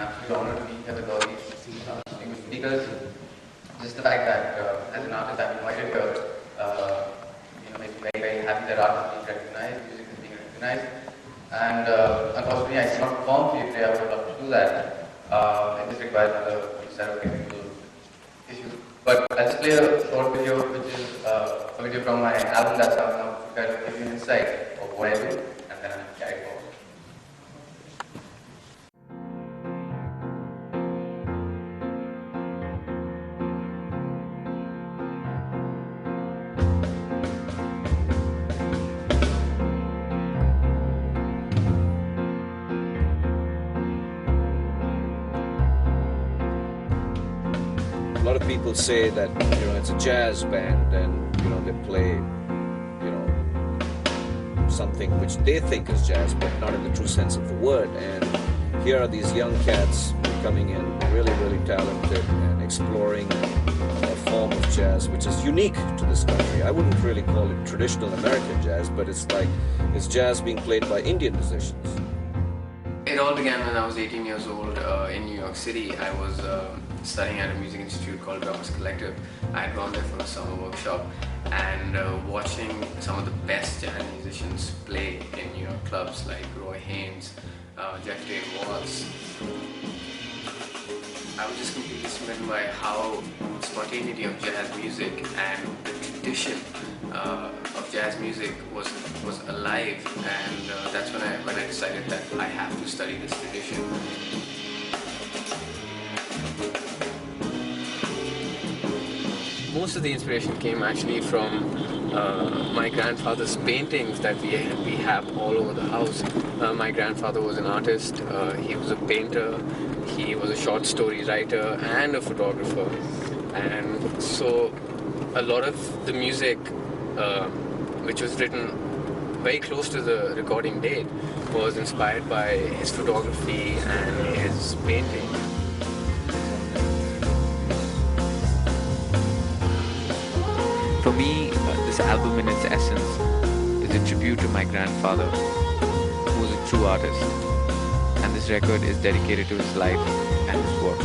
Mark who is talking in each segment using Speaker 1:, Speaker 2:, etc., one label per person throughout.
Speaker 1: absolute honor to be here with all these distinguished speakers. Just the fact that as an artist I'm invited here, makes me very, very happy that art is being recognized, music is being recognized. And unfortunately I cannot perform for you today. I would love to do that. It just requires another set of technical issues. But I'll just play a short video, which is a video from my album that's out now, to kind of give you an insight of what I do, and then I'll carry it forward.
Speaker 2: A lot of people say that it's a jazz band and they play something which they think is jazz, but not in the true sense of the word. And here are these young cats coming in, really, really talented and exploring a form of jazz which is unique to this country. I wouldn't really call it traditional American jazz, but it's jazz being played by Indian musicians.
Speaker 3: It all began when I was 18 years old in New York City. I was studying at a music institute called Berklee Collective. I had gone there for a summer workshop, and watching some of the best jazz musicians play in New York clubs like Roy Haynes, Jeff Tate Watts. I was just completely smitten by how spontaneity of jazz music and the tradition of jazz music was alive, and that's when I decided that I have to study this tradition. Most of the inspiration came actually from my grandfather's paintings that we have all over the house. My grandfather was an artist, he was a painter, he was a short story writer and a photographer. And so a lot of the music which was written very close to the recording date was inspired by his photography and his painting.
Speaker 4: For me, this album in its essence is a tribute to my grandfather, who was a true artist, and this record is dedicated to his life and his work.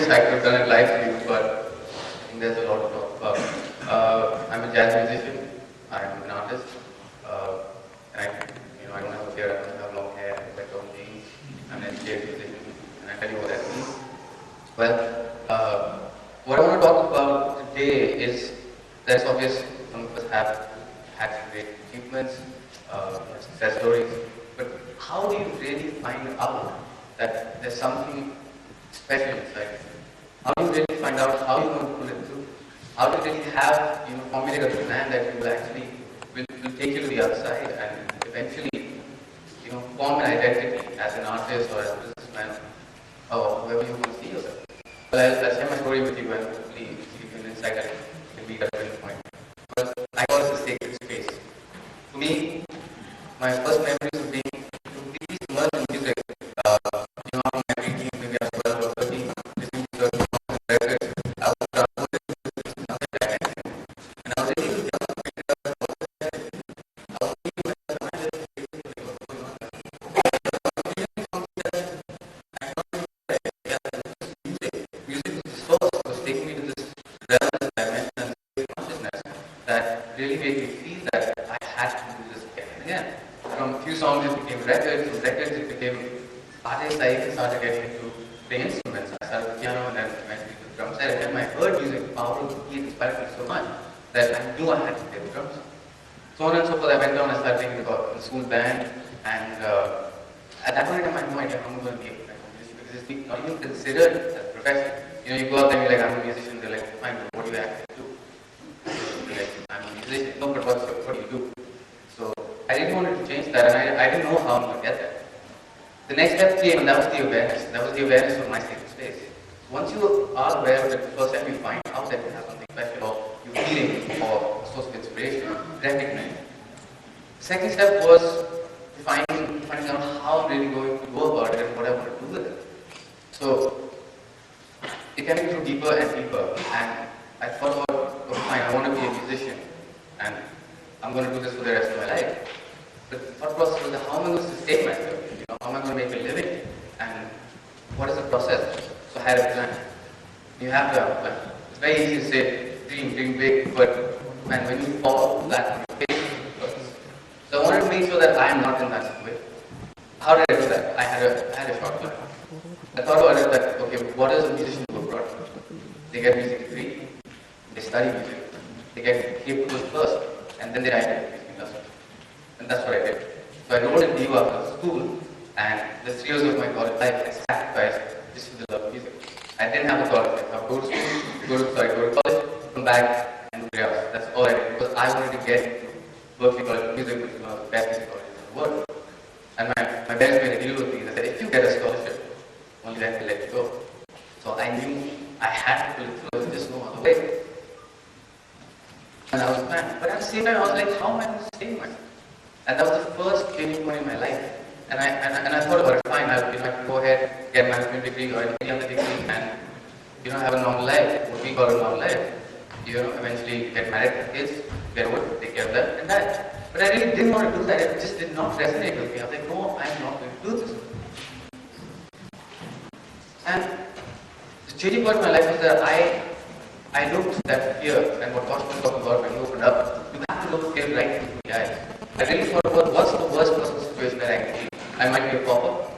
Speaker 1: I could have done it live for you, but I think there's a lot to talk about. I'm a jazz musician, I'm an artist, and I don't have a beard, I don't have long hair, I wear long jeans, I'm an educated musician, and I tell you what that means. Well, what I want to talk about today is, there's obvious, some of us have had some great achievements, success stories, but how do you really find out that there's something special inside? How do you really find out how you're going to pull it through? How do you really have, formulate a plan that will actually will take you to the other side and eventually, form an identity as an artist or as a businessman or whoever you want to see yourself? Well, I'll share my story with you and hopefully give you an insight that can be that turning point. Well, I call it the sacred space. For me, my first memories of being completely immersed in music, after my preteen, maybe I was 12 or 13, listening to certain songs and records, I was transported to something like that. And I was able to jump and pick it up and I was thinking myself, am I just crazy? What's going on? I was feeling something that I thought was music. Music was the source, it was taking me to this realm, this dimension, and this consciousness that really made me feel that I had to do this again and again. From a few songs it became records, from records it became artists. I even started getting into playing instruments. I started with piano and then eventually the drum set. And when I heard music, the power of the key inspired me so much that I knew I had to play the drums. So on and so forth, I went down and started playing in the school band, and at that point I had no idea how I'm going to be a professional musician because it's not even considered as a profession. You go out there and you're like, I'm a musician, they're like, fine, but what do you actually do? You're like, I'm a musician. No, but what do you do? So I really wanted to change that, and I didn't know how I'm going to get there. The next step came, and that was the awareness. That was the awareness of my sacred space. Once you are aware of it, the first time you find out that you have something special, or you're feeling, or a source of inspiration, recognize it. Second step was finding out how I'm really going to go about it and what I want to do with it. So it came through deeper and deeper, and I thought about, okay, fine, I want to be a musician, and I'm going to do this for the rest of my life. But the thought process was, how am I going to sustain myself? How am I going to make a living? And what is the process? So I had a plan. You have to have a plan. It's very easy to say, dream big, but man, when you fall flat on your face, it hurts. So I wanted to make sure that I am not in that situation. How did I do that? I had a short plan. I thought about it that, okay, what does a musician do abroad? They get music degree, they study music, they get capable first, and then they write in the music industry. And that's what I did. So I enrolled in DU after school, and the 3 years of my college life I sacrificed just for the love of music. I didn't have a college life. I would go to school, go to college, come back, and do the else. That's all I did, because I wanted to get into Berklee College of Music, which is one of the best music colleges in the world. And my parents made a deal with me. They said, if you get a scholarship, only then they'll let you go. So I knew I had to pull it through. There was just no other way. And I was mad. But at the same time, I was like, how am I going to sustain myself? And that was the first changing point in my life. And I thought about it, fine, I can go ahead, get a management degree or any other degree and, have a normal life, what we call a normal life. Eventually get married, have kids, get old, take care of them, and that. But I really didn't want to do that. It just did not resonate with me. I was like, no, I'm not going to do this. And the changing point in my life was that I looked at fear and what Gosh was talking about when you opened up. You have to look fear right into the eyes. I really thought about what's the worst possible situation that I can be. I might be a pauper.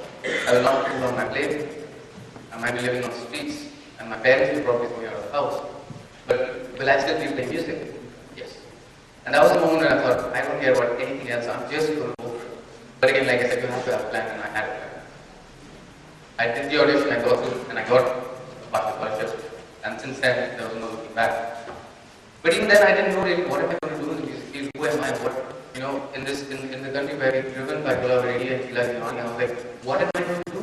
Speaker 1: I will not have food on my plate. I might be living on the streets. And my parents will probably throw me out of the house. But will I still be playing music? Yes. And that was the moment when I thought, I don't care about anything else. I'm just going to go for it. But again, like I said, you have to have a plan, and I had a plan. I did the audition, I got through, and I got a part of the scholarship. And since then, there was no looking back. But even then, I didn't know really what am I going to do in the music field, who am I, what, in the country where we're driven by Gula Radio and Sheila Gioni, I was like, what am I going to do,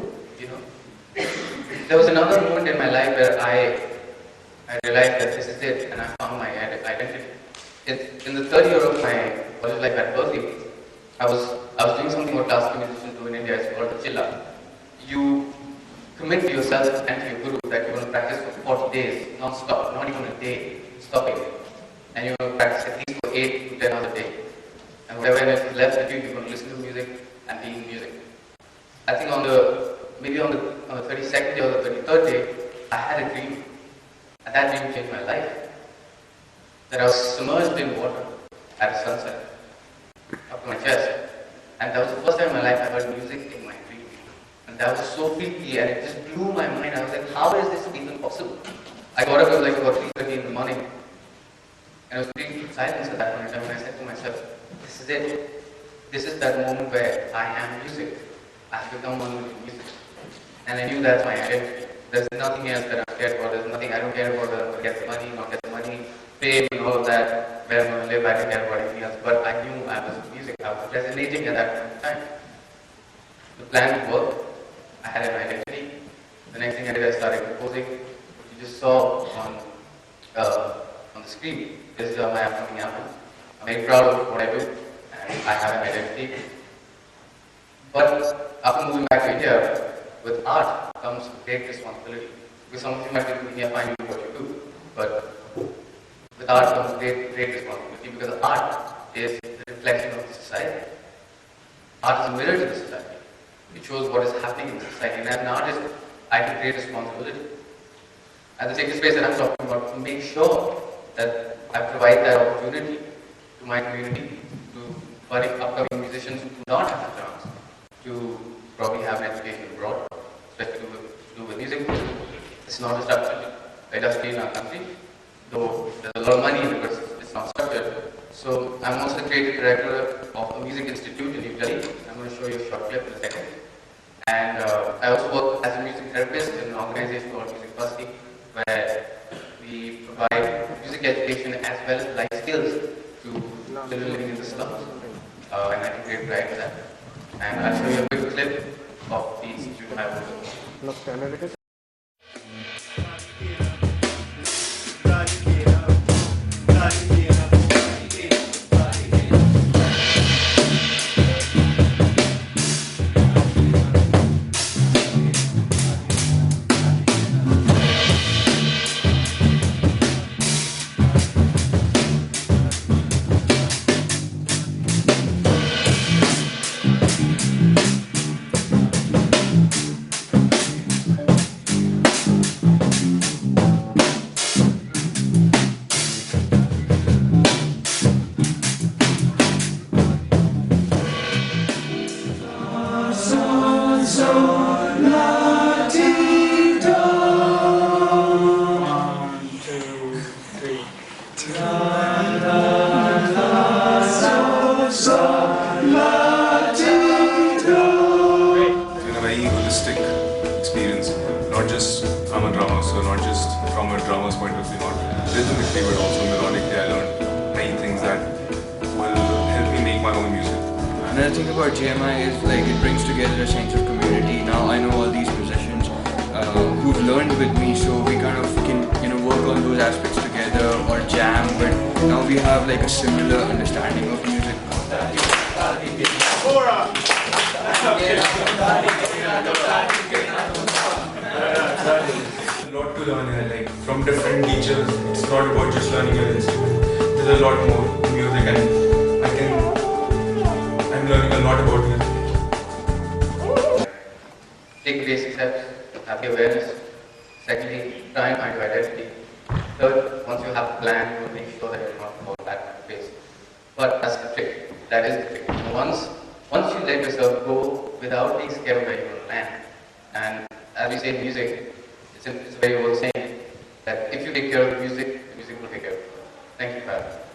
Speaker 1: There was another moment in my life where I realized that this is it, and I found my identity. In the third year of my college life at Berklee, I was doing something what classical musicians do in India. It's called the chilla. You commit to yourself and to your guru that you're going to practice for 40 days, non-stop, not even a day, stopping. And you're going to practice at least for 8 to 10 hours a day. And whatever energy is left with you, you're going to listen to music and be in music. I think maybe on the 32nd day or the 33rd day, I had a dream. And that dream changed my life. That I was submerged in water at a sunset, up to my chest. And that was the first time in my life I heard music in my dream. And that was so freaky, and it just blew my mind. I was like, how is this even possible? I got up, it was like about 3:30 in the morning. And I was pretty silence at that point in time, and I said to myself, this is it. This is that moment where I am music. I have become one with music. And I knew that's my identity. There's nothing else that I'm scared about. There's nothing, I don't care about whether I'm going to get the money, not get the money, fame and all of that, where I'm going to live, I don't care about anything else. But I knew I was music. I was resonating at that point in time. The plan worked. I had an identity. The next thing I did, I started composing. What you just saw on the screen is my upcoming album. I'm very proud of what I do, and I have an identity. But after moving back to India, with art comes great responsibility. Because some of you might be thinking, yeah, fine, you do what you do. But with art comes great responsibility, because art is the reflection of the society. Art is a mirror to the society. It shows what is happening in society. And as an artist, I have great responsibility. At the sacred space that I'm talking about, to make sure that I provide that opportunity to my community, to upcoming musicians who do not have the chance to probably have an education abroad, especially to do with music. It's not a structured industry in our country, though there's a lot of money in it, but it's not structured. So I'm also the creative director of a music institute in New Delhi. I'm going to show you a short clip in a second. And I also work as a music therapist in an organization called Music University, where we provide music education as well as life skills to children living in the slums. And I take great pride in that. And I'll show you a quick clip of the institute I work with.
Speaker 5: I'm a drummer, so not just from a drummer's point of view, not rhythmically but also melodically, I learned many things that will help me make my own music.
Speaker 6: Another thing about JMI is like it brings together a sense of community. Now I know all these musicians who've learned with me, so we kind of can work on those aspects together or jam. But now we have like a similar understanding of music.
Speaker 5: A lot to learn here, like from different teachers. It's not about just learning your instrument. There's a lot more to music, and I'm learning a lot about music.
Speaker 1: Take basic steps, have the awareness. Secondly, try and find your identity. Third, once you have a plan, you will make sure that you're not fall back on the face. But that's the trick. That is the trick. Once you let yourself go without being scared of where you will land, and as we say in music, it's a very old saying that if you take care of the music will take care of you. Thank you, Bhatt.